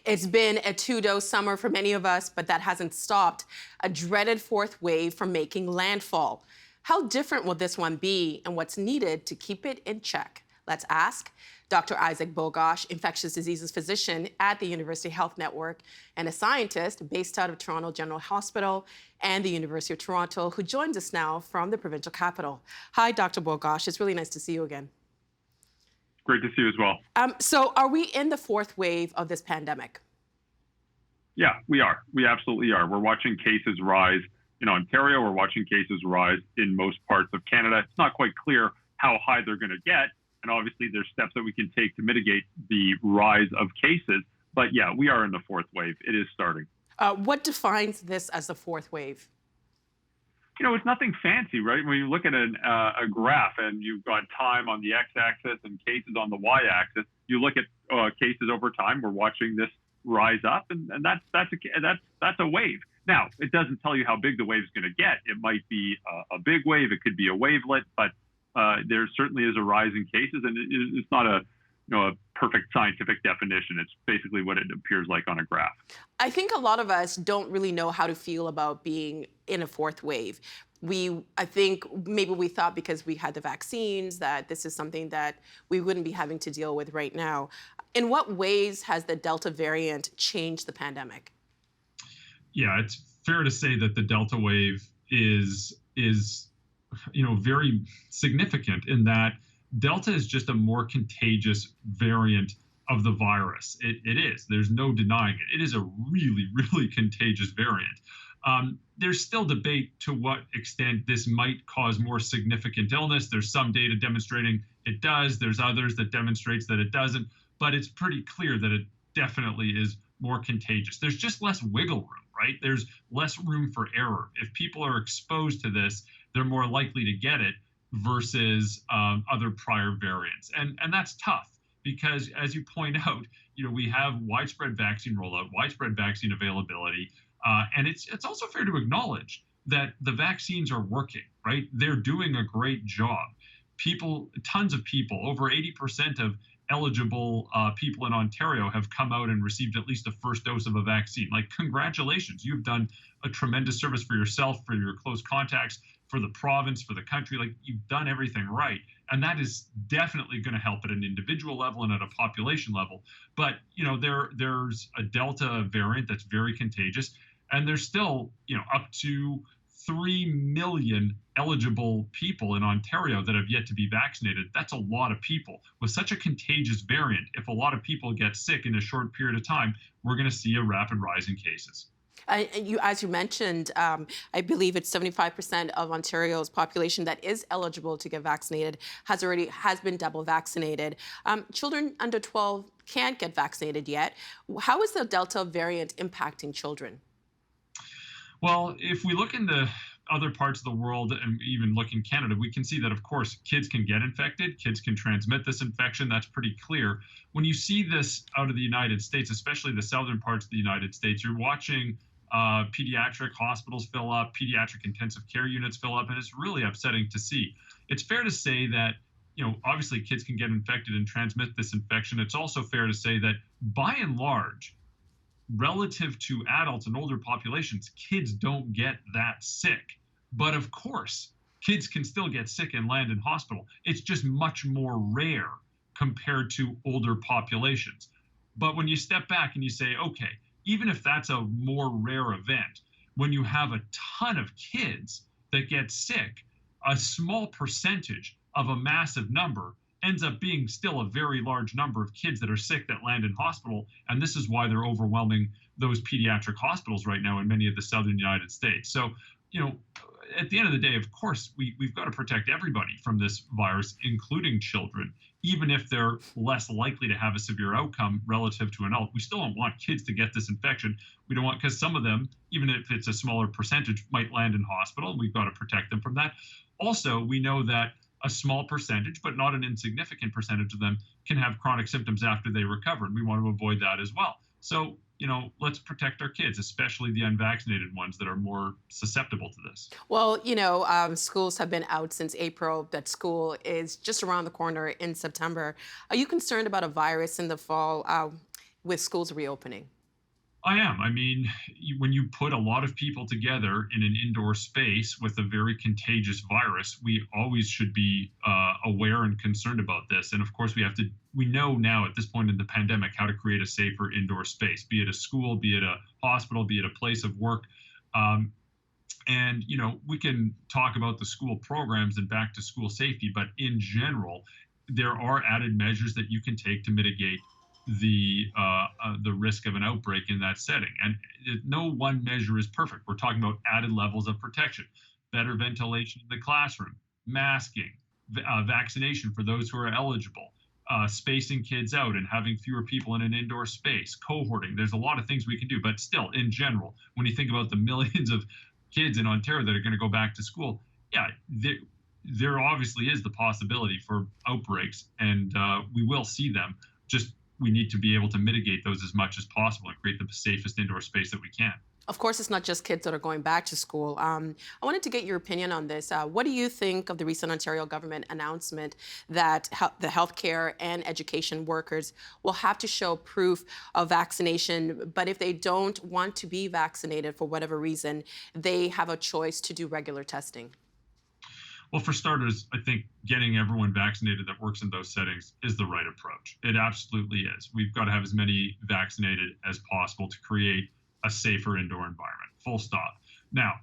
It's been a two-dose summer for many of us, but that hasn't stopped a dreaded fourth wave from making landfall. How different will this one be, and what's needed to keep it in check? Let's ask Dr. Isaac Bogoch, infectious diseases physician at the University Health Network and a scientist based out of Toronto General Hospital and the University of Toronto, who joins us now from the provincial capital. Hi, Dr. Bogoch. It's really nice to see you again. Great to see you as well. So are we in the fourth wave of this pandemic? Yeah, we are. We absolutely are. We're watching cases rise in Ontario. We're watching cases rise in most parts of Canada. It's not quite clear how high they're going to get. And obviously, there's steps that we can take to mitigate the rise of cases. But yeah, we are in the fourth wave. It is starting. What defines this as the fourth wave? It's nothing fancy, right? When you look at a graph and you've got time on the x-axis and cases on the y-axis, you look at cases over time. We're watching this rise up, and that's a wave. Now, it doesn't tell you how big the wave is going to get. It might be a big wave. It could be a wavelet, but there certainly is a rise in cases, and it's not a perfect scientific definition. It's basically what it appears like on a graph. I think a lot of us don't really know how to feel about being in a fourth wave. I think maybe we thought because we had the vaccines that this is something that we wouldn't be having to deal with right now. In what ways has the Delta variant changed the pandemic? Yeah, it's fair to say that the Delta wave is very significant in that Delta is just a more contagious variant of the virus. It is. There's no denying it. It is a really, really contagious variant. There's still debate to what extent this might cause more significant illness. There's some data demonstrating it does. There's others that demonstrates that it doesn't. But it's pretty clear that it definitely is more contagious. There's just less wiggle room, right? There's less room for error. If people are exposed to this, they're more likely to get it versus other prior variants. And that's tough because, as you point out, we have widespread vaccine rollout, widespread vaccine availability, and it's also fair to acknowledge that the vaccines are working, right? They're doing a great job. Tons of people, over 80% of eligible people in Ontario have come out and received at least the first dose of a vaccine. Like, congratulations, you've done a tremendous service for yourself, for your close contacts, for the province, for the country. Like, you've done everything right. And that is definitely going to help at an individual level and at a population level. But, there's a Delta variant that's very contagious. And there's still, up to 3 million eligible people in Ontario that have yet to be vaccinated. That's a lot of people. With such a contagious variant, if a lot of people get sick in a short period of time, we're going to see a rapid rise in cases. As you mentioned, I believe it's 75% of Ontario's population that is eligible to get vaccinated has been double vaccinated. Children under 12 can't get vaccinated yet. How is the Delta variant impacting children? Well, if we look in the other parts of the world and even look in Canada, we can see that, of course, kids can get infected. Kids can transmit this infection. That's pretty clear. When you see this out of the United States, especially the southern parts of the United States, you're watching pediatric hospitals fill up, pediatric intensive care units fill up, and it's really upsetting to see. It's fair to say that, obviously kids can get infected and transmit this infection. It's also fair to say that, by and large, relative to adults and older populations, kids don't get that sick. But of course, kids can still get sick and land in hospital. It's just much more rare compared to older populations. But when you step back and you say, okay, even if that's a more rare event, when you have a ton of kids that get sick, a small percentage of a massive number ends up being still a very large number of kids that are sick that land in hospital. And this is why they're overwhelming those pediatric hospitals right now in many of the southern United States. So, at the end of the day, of course, we've got to protect everybody from this virus, including children, even if they're less likely to have a severe outcome relative to an adult. We still don't want kids to get this infection. We don't want, because some of them, even if it's a smaller percentage, might land in hospital. We've got to protect them from that. Also, we know that a small percentage, but not an insignificant percentage of them, can have chronic symptoms after they recover, and we want to avoid that as well. So, let's protect our kids, especially the unvaccinated ones that are more susceptible to this. Well, schools have been out since April. That school is just around the corner in September. Are you concerned about a virus in the fall with schools reopening? I am. I mean, when you put a lot of people together in an indoor space with a very contagious virus, we always should be aware and concerned about this. And of course, we know now at this point in the pandemic how to create a safer indoor space, be it a school, be it a hospital, be it a place of work. Um, and, we can talk about the school programs and back to school safety, but in general, there are added measures that you can take to mitigate the risk of an outbreak in that setting. And no one measure is perfect. We're talking about added levels of protection, better ventilation in the classroom, masking, vaccination for those who are eligible, spacing kids out and having fewer people in an indoor space, cohorting. There's a lot of things we can do, but still, in general, when you think about the millions of kids in Ontario that are going to go back to school, yeah, there obviously is the possibility for outbreaks, and we will see them. Just we need to be able to mitigate those as much as possible and create the safest indoor space that we can. Of course, it's not just kids that are going back to school. I wanted to get your opinion on this. What do you think of the recent Ontario government announcement that the healthcare and education workers will have to show proof of vaccination, but if they don't want to be vaccinated for whatever reason, they have a choice to do regular testing? Well, for starters, I think getting everyone vaccinated that works in those settings is the right approach. It absolutely is. We've got to have as many vaccinated as possible to create a safer indoor environment, full stop. Now,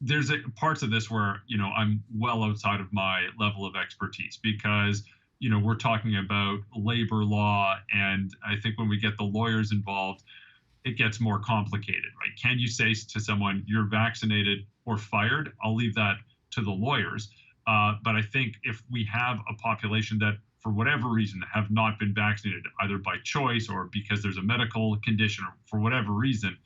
there's parts of this where, I'm well outside of my level of expertise because, we're talking about labor law. And I think when we get the lawyers involved, it gets more complicated, right? Can you say to someone, you're vaccinated or fired? I'll leave that to the lawyers. But I think if we have a population that, for whatever reason, have not been vaccinated, either by choice or because there's a medical condition or for whatever reason,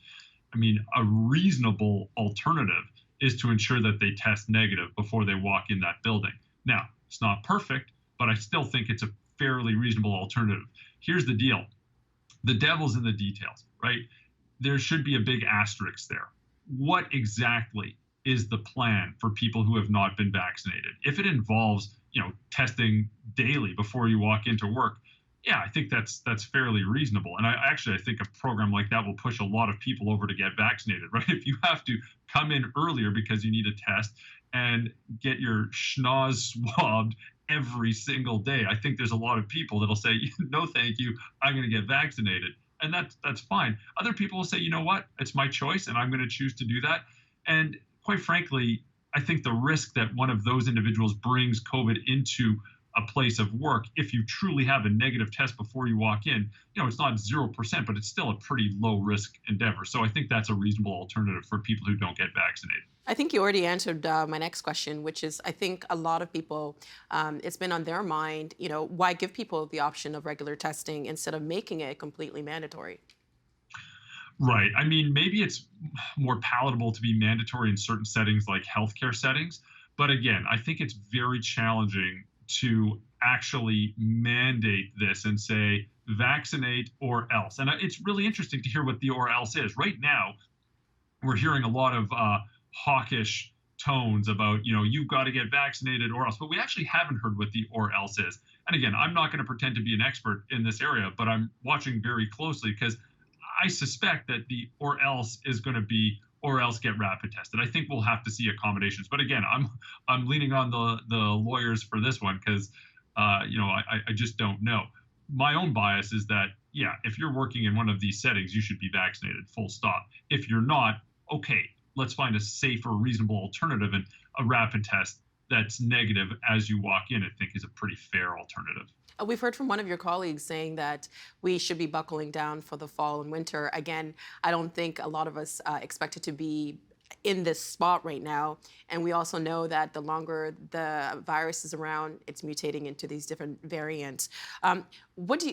I mean, a reasonable alternative is to ensure that they test negative before they walk in that building. Now, it's not perfect, but I still think it's a fairly reasonable alternative. Here's the deal. The devil's in the details, right? There should be a big asterisk there. What exactly is the plan for people who have not been vaccinated? If it involves, testing daily before you walk into work, yeah, I think that's fairly reasonable. And I think a program like that will push a lot of people over to get vaccinated, right? If you have to come in earlier because you need a test and get your schnoz swabbed every single day, I think there's a lot of people that'll say, no, thank you, I'm going to get vaccinated. And that's fine. Other people will say, you know what, it's my choice and I'm going to choose to do that. And quite frankly, I think the risk that one of those individuals brings COVID into a place of work, if you truly have a negative test before you walk in, it's not 0%, but it's still a pretty low risk endeavor. So I think that's a reasonable alternative for people who don't get vaccinated. I think you already answered my next question, which is I think a lot of people, it's been on their mind, why give people the option of regular testing instead of making it completely mandatory? Right. I mean, maybe it's more palatable to be mandatory in certain settings like healthcare settings. But again, I think it's very challenging to actually mandate this and say vaccinate or else. And it's really interesting to hear what the or else is. Right now, we're hearing a lot of hawkish tones about, you've got to get vaccinated or else. But we actually haven't heard what the or else is. And again, I'm not going to pretend to be an expert in this area, but I'm watching very closely because I suspect that the or else is going to be or else get rapid tested. I think we'll have to see accommodations. But again, I'm leaning on the lawyers for this one because I just don't know. My own bias is that, yeah, if you're working in one of these settings, you should be vaccinated, full stop. If you're not, okay, let's find a safer, reasonable alternative, and a rapid test that's negative as you walk in, I think is a pretty fair alternative. We've heard from one of your colleagues saying that we should be buckling down for the fall and winter. Again, I don't think a lot of us expect it to be in this spot right now. And we also know that the longer the virus is around, it's mutating into these different variants.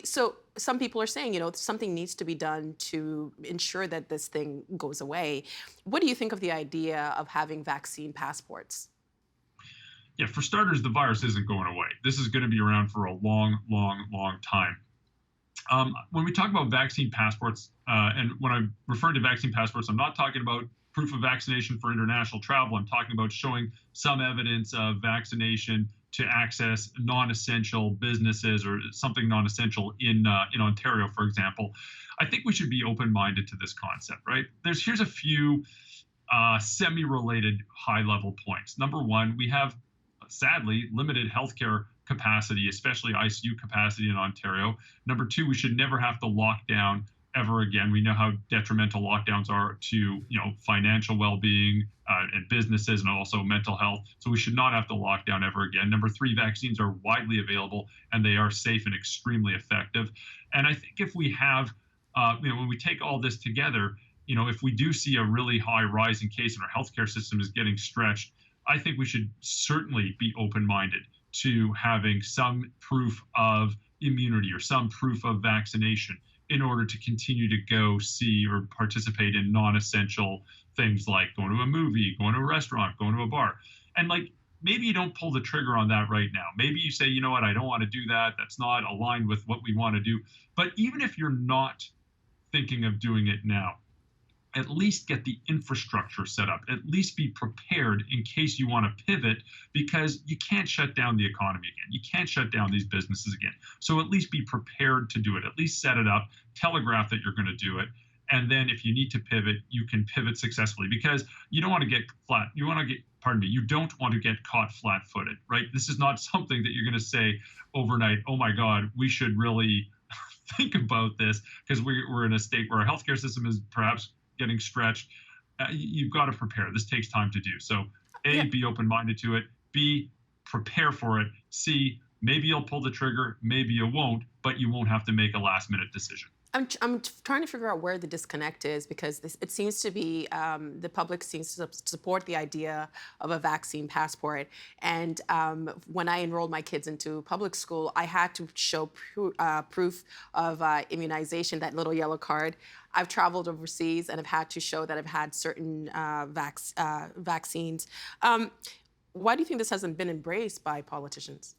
So some people are saying, something needs to be done to ensure that this thing goes away. What do you think of the idea of having vaccine passports? Yeah, for starters, the virus isn't going away. This is going to be around for a long, long, long time. When we talk about vaccine passports, and when I'm referring to vaccine passports, I'm not talking about proof of vaccination for international travel. I'm talking about showing some evidence of vaccination to access non-essential businesses or something non-essential in Ontario, for example, I think we should be open-minded to this concept, right? Here's a few semi-related high-level points. Number one, we have sadly limited healthcare capacity, especially ICU capacity in Ontario. Number two, we should never have to lock down ever again. We know how detrimental lockdowns are to financial well-being and businesses, and also mental health. So we should not have to lock down ever again. Number three, vaccines are widely available and they are safe and extremely effective. And I think if we have, when we take all this together, if we do see a really high rise in case and our healthcare system is getting stretched, I think we should certainly be open-minded to having some proof of immunity or some proof of vaccination in order to continue to go see or participate in non-essential things like going to a movie, going to a restaurant, going to a bar. And maybe you don't pull the trigger on that right now. Maybe you say, you know what, I don't want to do that. That's not aligned with what we want to do. But even if you're not thinking of doing it now, at least get the infrastructure set up, at least be prepared in case you want to pivot, because you can't shut down the economy again. You can't shut down these businesses again. So at least be prepared to do it, at least set it up, telegraph that you're going to do it. And then if you need to pivot, you can pivot successfully, because you don't want to get flat. You don't want to get caught flat-footed, right? This is not something that you're going to say overnight, oh my God, we should really think about this, because we're in a state where our healthcare system is perhaps getting stretched. You've got to prepare. This takes time to do. So A, be open-minded to it. B, prepare for it. C, maybe you'll pull the trigger, maybe you won't, but you won't have to make a last-minute decision. I'm trying to figure out where the disconnect is, because it seems to be the public seems to support the idea of a vaccine passport. And when I enrolled my kids into public school, I had to show proof of immunization, that little yellow card. I've traveled overseas and I've had to show that I've had certain vaccines. Why do you think this hasn't been embraced by politicians?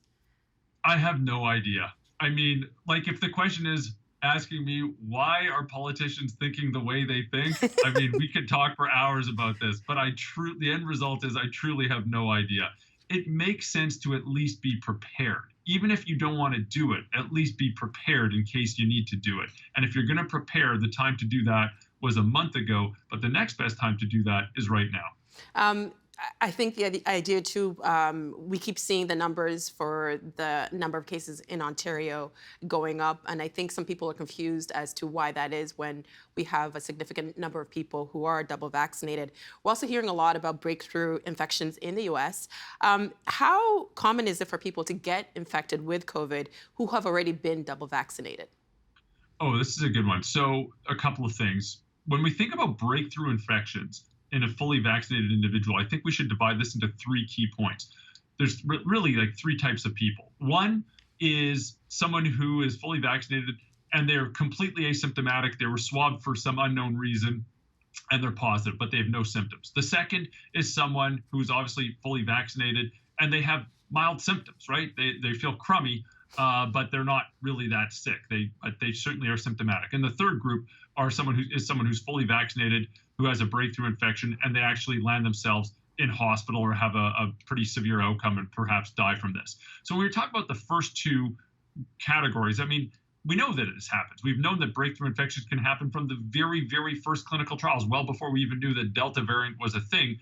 I have no idea. I mean, if the question is asking me why are politicians thinking the way they think, I mean, we could talk for hours about this, but the end result is I truly have no idea. It makes sense to at least be prepared. Even if you don't want to do it, at least be prepared in case you need to do it. And if you're going to prepare, the time to do that was a month ago, but the next best time to do that is right now. I think the idea too, we keep seeing the numbers for the number of cases in Ontario going up, and I think some people are confused as to why that is when we have a significant number of people who are double vaccinated. We're also hearing a lot about breakthrough infections in the US. How common is it for people to get infected with COVID who have already been double vaccinated? Oh, this is a good one. So a couple of things. When we think about breakthrough infections in a fully vaccinated individual, I think we should divide this into three key points. There's really three types of people. One is someone who is fully vaccinated and they're completely asymptomatic. They were swabbed for some unknown reason and they're positive, but they have no symptoms. The second is someone who's obviously fully vaccinated and they have mild symptoms, right? They feel crummy, but they're not really that sick. But they certainly are symptomatic. And the third group are someone who's fully vaccinated, who has a breakthrough infection, and they actually land themselves in hospital or have a pretty severe outcome and perhaps die from this. So when we talk about the first two categories, I mean, we know that this happens. We've known that breakthrough infections can happen from the very, very first clinical trials, well before we even knew that Delta variant was a thing.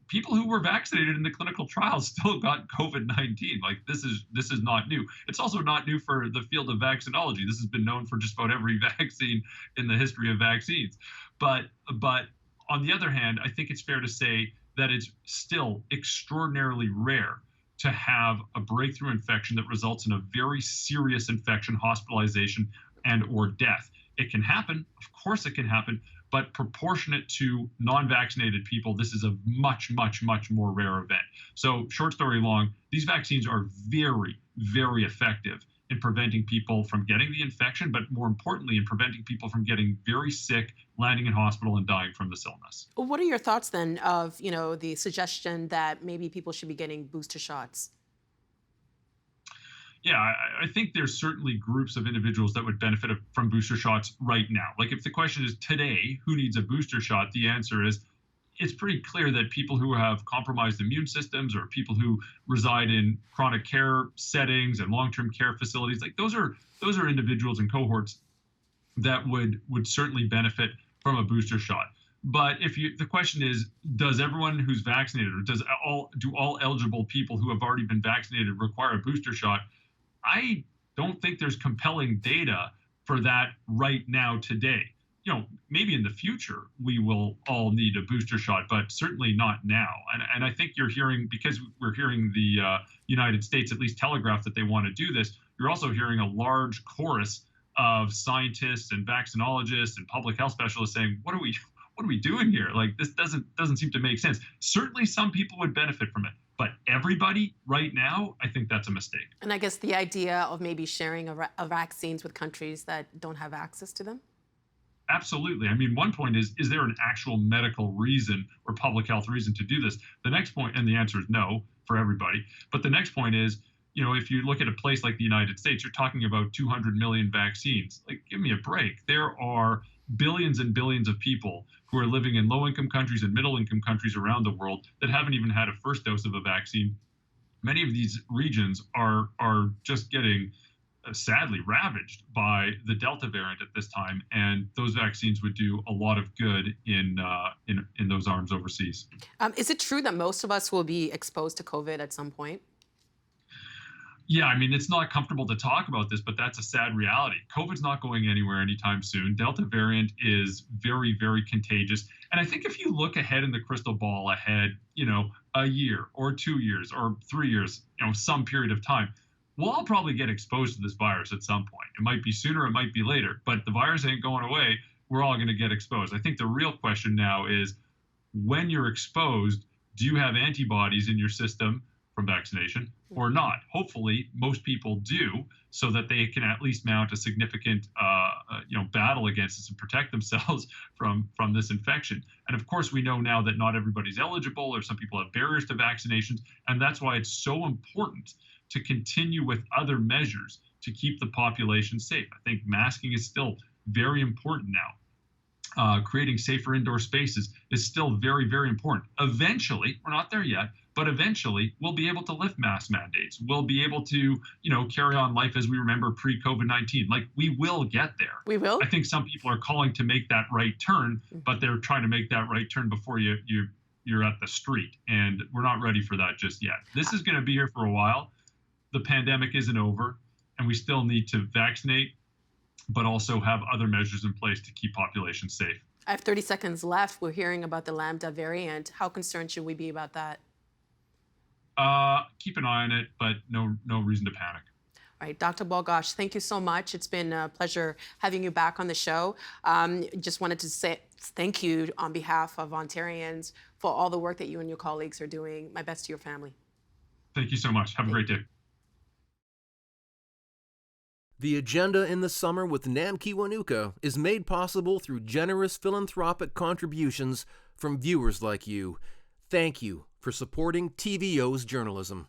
People who were vaccinated in the clinical trials still got COVID-19. This is not new. It's also not new for the field of vaccinology. This has been known for just about every vaccine in the history of vaccines. But on the other hand, I think it's fair to say that it's still extraordinarily rare to have a breakthrough infection that results in a very serious infection, hospitalization, and or death. It can happen. Of course it can happen. But proportionate to non-vaccinated people, this is a much, much, much more rare event. So short story long, these vaccines are very, very effective in preventing people from getting the infection, but more importantly, in preventing people from getting very sick, landing in hospital, and dying from this illness. What are your thoughts then of, the suggestion that maybe people should be getting booster shots? Yeah, I think there's certainly groups of individuals that would benefit from booster shots right now. If the question is today, who needs a booster shot? The answer is it's pretty clear that people who have compromised immune systems or people who reside in chronic care settings and long-term care facilities, like those are individuals and cohorts that would certainly benefit from a booster shot. But the question is, does everyone who's vaccinated, or do all eligible people who have already been vaccinated require a booster shot? I don't think there's compelling data for that right now today. Maybe in the future we will all need a booster shot, but certainly not now. And I think you're hearing, because we're hearing the United States at least telegraph that they want to do this, you're also hearing a large chorus of scientists and vaccinologists and public health specialists saying, what are we doing here? Like, this doesn't seem to make sense. Certainly some people would benefit from it, but everybody right now, I think that's a mistake. And I guess the idea of maybe sharing vaccines with countries that don't have access to them? Absolutely. I mean, one point is there an actual medical reason or public health reason to do this? The next point, and the answer is no for everybody. But the next point is, if you look at a place like the United States, you're talking about 200 million vaccines. Like, give me a break. There are billions and billions of people who are living in low-income countries and middle-income countries around the world that haven't even had a first dose of a vaccine. Many of these regions are just getting sadly ravaged by the Delta variant at this time, and those vaccines would do a lot of good in those arms overseas. Is it true that most of us will be exposed to COVID at some point? Yeah, I mean, it's not comfortable to talk about this, but that's a sad reality. COVID's not going anywhere anytime soon. Delta variant is very, very contagious. And I think if you look ahead in the crystal ball ahead, a year or 2 years or 3 years, some period of time, we'll all probably get exposed to this virus at some point. It might be sooner, it might be later, but the virus ain't going away. We're all going to get exposed. I think the real question now is, when you're exposed, do you have antibodies in your system from vaccination or not? Hopefully, most people do, so that they can at least mount a significant battle against this and protect themselves from this infection. And of course, we know now that not everybody's eligible, or some people have barriers to vaccinations, and that's why it's so important to continue with other measures to keep the population safe. I think masking is still very important now. Creating safer indoor spaces is still very, very important. Eventually, we're not there yet, but eventually we'll be able to lift mask mandates. We'll be able to, carry on life as we remember pre-COVID-19. Like, we will get there. We will? I think some people are calling to make that right turn, but they're trying to make that right turn before you're at the street. And we're not ready for that just yet. This is going to be here for a while. The pandemic isn't over, and we still need to vaccinate, but also have other measures in place to keep populations safe. I have 30 seconds left. We're hearing about the Lambda variant. How concerned should we be about that? Keep an eye on it, but no reason to panic. All right, Dr. Bogoch, thank you so much. It's been a pleasure having you back on the show. Just wanted to say thank you on behalf of Ontarians for all the work that you and your colleagues are doing. My best to your family. Thank you so much. Have a great day. The Agenda in the Summer with Nam Kiwanuka is made possible through generous philanthropic contributions from viewers like you. Thank you for supporting TVO's journalism.